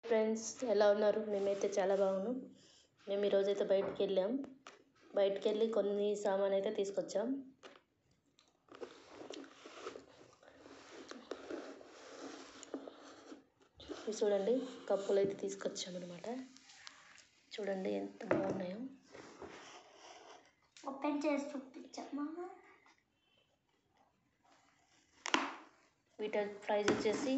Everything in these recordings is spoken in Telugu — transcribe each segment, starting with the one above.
ఫ్రెండ్స్ ఎలా ఉన్నారు? మేమైతే చాలా బాగున్నాం. మేము ఈరోజైతే బయటికి వెళ్ళి కొన్ని సామాన్ అయితే తీసుకొచ్చాం. ఇవి చూడండి, కప్పులు అయితే తీసుకొచ్చామన్నమాట. చూడండి ఎంత బాగున్నాయో. ఓపెన్ చేసి చూపించమ్మా. వీటి ప్రైస్ వచ్చేసి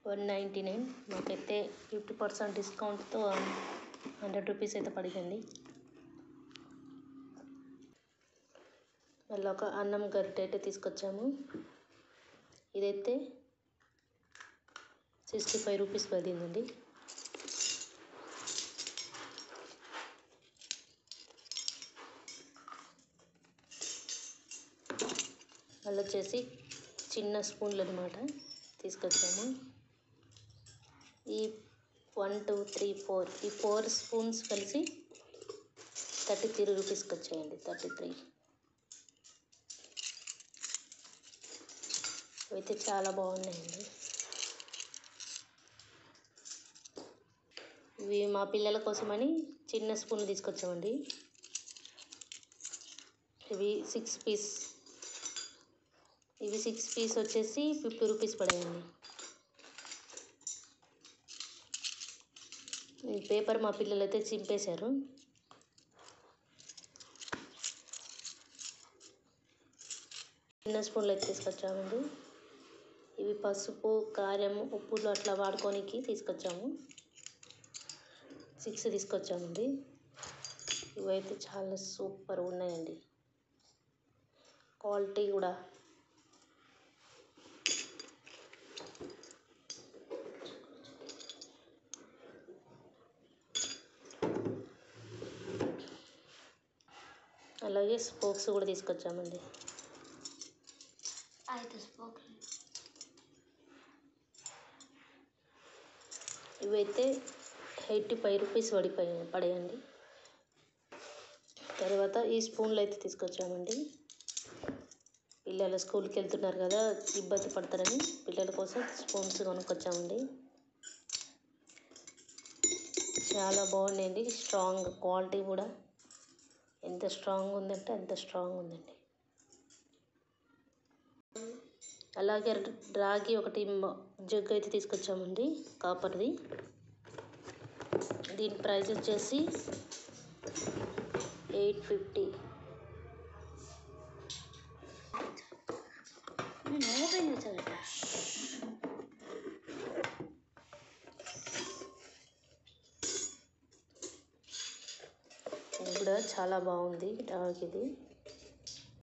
$199. మాకైతే 50% డిస్కౌంట్తో 100 రూపీస్ అయితే పడిందండి. మళ్ళీ ఒక అన్నం గరిటె అయితే తీసుకొచ్చాము. ఇదైతే 65 రూపీస్ పడిందండి. మళ్ళీ వచ్చేసి చిన్న స్పూన్లు అనమాట తీసుకొచ్చాము. ఈ 1 2 3 4 ఈ 4 స్పూన్స్ కలిసి 33 రూపీస్కి వచ్చాయండి. 33 అయితే చాలా బాగున్నాయండి. ఇవి మా పిల్లల కోసమని చిన్న స్పూన్లు తీసుకొచ్చామండి. ఇవి 6 పీస్ వచ్చేసి 50 రూపీస్ పడాయండి. ఈ పేపర్ మా పిల్లలు అయితే చింపేశారు. చిన్న స్పూన్లు అయితే తీసుకొచ్చామండి. ఇవి పసుపు, కారం, ఉప్పులు అట్లా వాడుకోనికి తీసుకొచ్చాము. 6 తీసుకొచ్చామండి. ఇవైతే చాలా సూపర్ ఉన్నాయండి. క్వాలిటీ కూడా అలాగే స్పోక్స్ కూడా తీసుకొచ్చామండి. 5 స్పోక్లు. ఇవైతే 85 రూపీస్ పడాయండి. తర్వాత ఈ స్పూన్లు అయితే తీసుకొచ్చామండి. పిల్లలు స్కూల్కి వెళ్తున్నారు కదా, ఇబ్బంది పడతారని పిల్లల కోసం స్పూన్స్ కొనుక్కొచ్చామండి. చాలా బాగున్నాయండి. స్ట్రాంగ్ క్వాలిటీ కూడా ఎంత స్ట్రాంగ్ ఉందంటే అంత స్ట్రాంగ్ ఉందండి. అలాగే రాగి ఒకటి జగ్ అయితే తీసుకొచ్చామండి, కాపర్ది. దీని ప్రైస్ వచ్చేసి 850. ఓపెన్ చేసాను. ఇది కూడా చాలా బాగుంది రాగిది.